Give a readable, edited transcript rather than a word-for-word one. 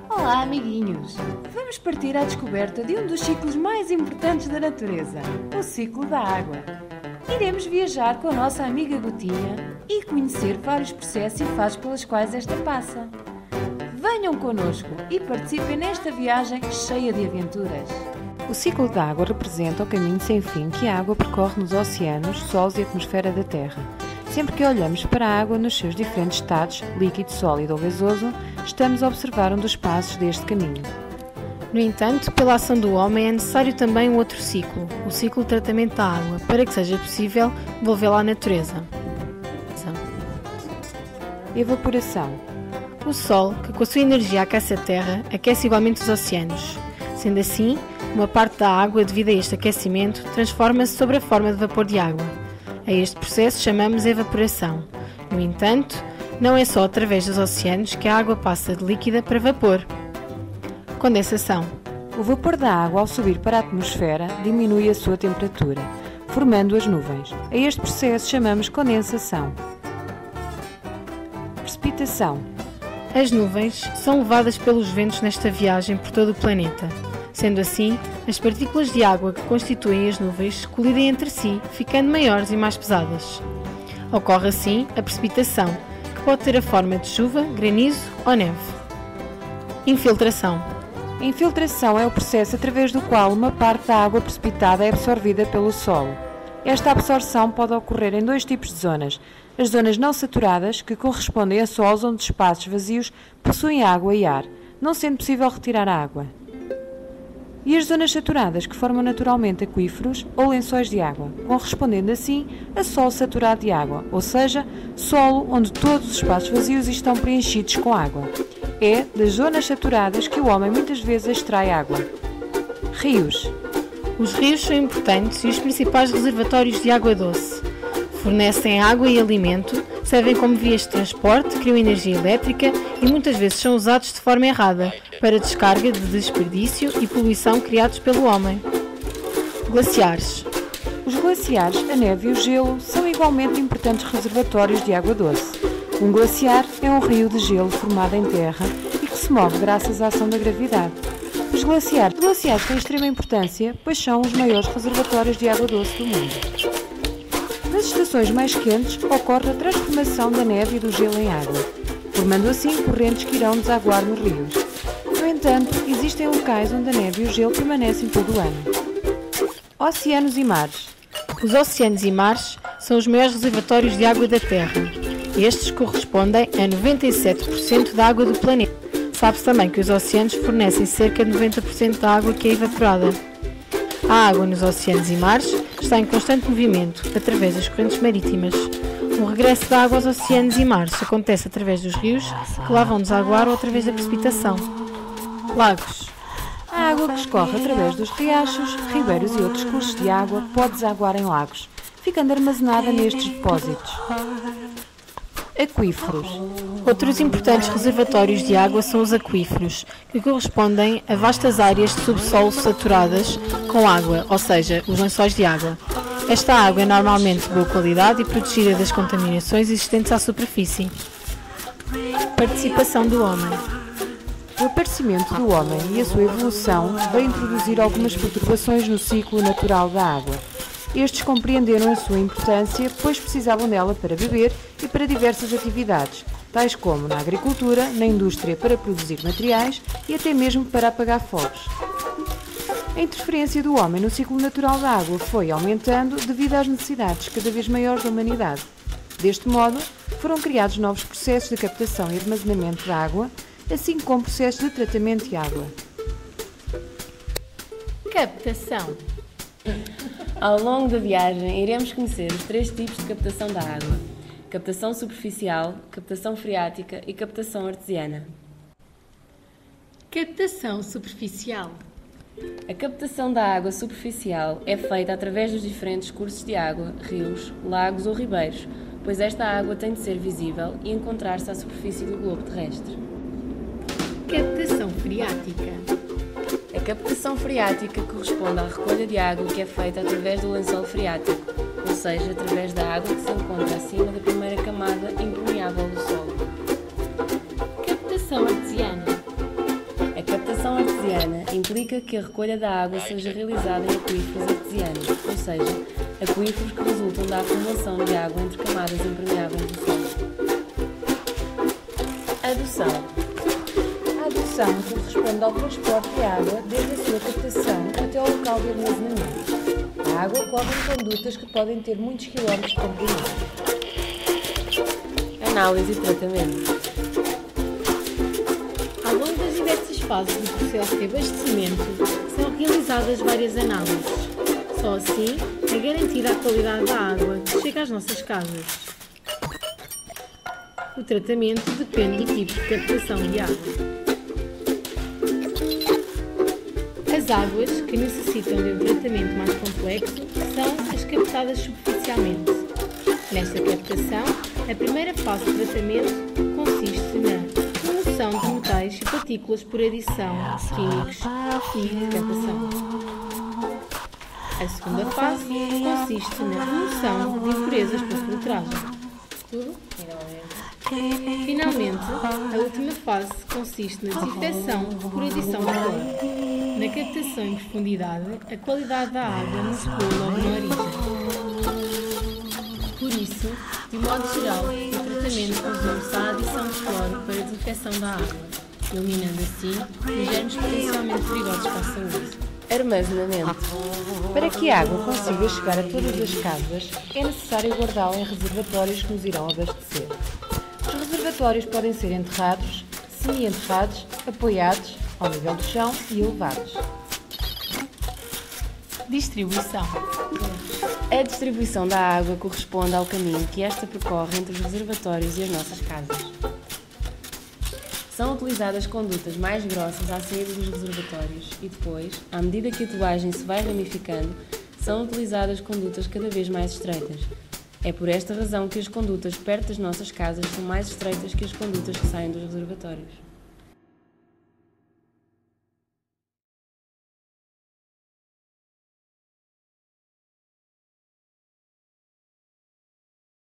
Olá, amiguinhos! Vamos partir à descoberta de um dos ciclos mais importantes da natureza, o ciclo da água. Iremos viajar com a nossa amiga Gotinha e conhecer vários processos e fases pelas quais esta passa. Venham connosco e participem nesta viagem cheia de aventuras. O ciclo da água representa o caminho sem fim que a água percorre nos oceanos, solos e atmosfera da Terra. Sempre que olhamos para a água nos seus diferentes estados, líquido, sólido ou gasoso, estamos a observar um dos passos deste caminho. No entanto, pela ação do homem é necessário também um outro ciclo, o ciclo de tratamento da água, para que seja possível devolvê-la à natureza. Evaporação. O Sol, que com a sua energia aquece a Terra, aquece igualmente os oceanos. Sendo assim, uma parte da água, devido a este aquecimento, transforma-se sob a forma de vapor de água. A este processo chamamos evaporação. No entanto, não é só através dos oceanos que a água passa de líquida para vapor. Condensação. O vapor da água, ao subir para a atmosfera, diminui a sua temperatura, formando as nuvens. A este processo chamamos condensação. Precipitação. As nuvens são levadas pelos ventos nesta viagem por todo o planeta. Sendo assim, as partículas de água que constituem as nuvens colidem entre si, ficando maiores e mais pesadas. Ocorre assim a precipitação, que pode ter a forma de chuva, granizo ou neve. Infiltração. A infiltração é o processo através do qual uma parte da água precipitada é absorvida pelo solo. Esta absorção pode ocorrer em dois tipos de zonas: as zonas não saturadas, que correspondem a solos onde espaços vazios possuem água e ar, não sendo possível retirar a água, e as zonas saturadas, que formam naturalmente aquíferos ou lençóis de água, correspondendo assim a solo saturado de água, ou seja, solo onde todos os espaços vazios estão preenchidos com água. É das zonas saturadas que o homem muitas vezes extrai água. Rios. Os rios são importantes e os principais reservatórios de água doce. Fornecem água e alimento, servem como vias de transporte, criam energia elétrica e muitas vezes são usados de forma errada, para descarga de desperdício e poluição criados pelo homem. Glaciares. Os glaciares, a neve e o gelo são igualmente importantes reservatórios de água doce. Um glaciar é um rio de gelo formado em terra e que se move graças à ação da gravidade. Os glaciares têm extrema importância, pois são os maiores reservatórios de água doce do mundo. Nas estações mais quentes, ocorre a transformação da neve e do gelo em água, formando assim correntes que irão desaguar nos rios. No entanto, existem locais onde a neve e o gelo permanecem todo o ano. Oceanos e mares. Os oceanos e mares são os maiores reservatórios de água da Terra. Estes correspondem a 97% da água do planeta. Sabe-se também que os oceanos fornecem cerca de 90% da água que é evaporada. A água nos oceanos e mares está em constante movimento, através das correntes marítimas. O regresso da água aos oceanos e mares acontece através dos rios, que lá vão desaguar ou através da precipitação. Lagos. A água que escorre através dos riachos, ribeiros e outros cursos de água pode desaguar em lagos, ficando armazenada nestes depósitos. Aquíferos. Outros importantes reservatórios de água são os aquíferos, que correspondem a vastas áreas de subsolo saturadas com água, ou seja, os lençóis de água. Esta água é normalmente de boa qualidade e protegida das contaminações existentes à superfície. Participação do homem. O aparecimento do homem e a sua evolução veio introduzir algumas perturbações no ciclo natural da água. Estes compreenderam a sua importância, pois precisavam dela para beber e para diversas atividades, tais como na agricultura, na indústria para produzir materiais e até mesmo para apagar fogos. A interferência do homem no ciclo natural da água foi aumentando devido às necessidades cada vez maiores da humanidade. Deste modo, foram criados novos processos de captação e armazenamento de água, assim como processos de tratamento de água. Captação. Ao longo da viagem, iremos conhecer os 3 tipos de captação da água: captação superficial, captação freática e captação artesiana. Captação superficial. A captação da água superficial é feita através dos diferentes cursos de água, rios, lagos ou ribeiros, pois esta água tem de ser visível e encontrar-se à superfície do globo terrestre. Captação freática. A captação freática corresponde à recolha de água que é feita através do lençol freático, ou seja, através da água que se encontra acima da primeira camada impermeável do solo. Captação artesiana. artesiana implica que a recolha da água seja realizada em aquíferos artesianos, ou seja, aquíferos que resultam da acumulação de água entre camadas impermeáveis do solo. Adução. A adução corresponde ao transporte de água desde a sua captação até ao local de armazenamento. A água corre em condutas que podem ter muitos quilómetros de comprimento. Análise e tratamento. Ao longo das diversas fases do processo de abastecimento, são realizadas várias análises. Só assim é garantida a qualidade da água que chega às nossas casas. O tratamento depende do tipo de captação de água. As águas que necessitam de um tratamento mais complexo são as captadas superficialmente. Nesta captação, a primeira fase de tratamento consiste na remoção de metais e partículas por adição de químicos e de captação. A segunda fase consiste na remoção de impurezas por filtragem. Tudo? Finalmente, a última fase consiste na desinfecção por adição de cloro. Na captação em profundidade, a qualidade da água não se põe logo na origem. Por isso, de modo geral, o tratamento resume-se à adição de cloro para a desinfecção da água, eliminando assim os germes potencialmente perigosos para a saúde. Armazenamento. Para que a água consiga chegar a todas as casas, é necessário guardá-la em reservatórios que nos irão abastecer. Os reservatórios podem ser enterrados, semi-enterrados, apoiados ao nível do chão e elevados. Distribuição. A distribuição da água corresponde ao caminho que esta percorre entre os reservatórios e as nossas casas. São utilizadas condutas mais grossas à saída dos reservatórios e depois, à medida que a tubagem se vai ramificando, são utilizadas condutas cada vez mais estreitas. É por esta razão que as condutas perto das nossas casas são mais estreitas que as condutas que saem dos reservatórios.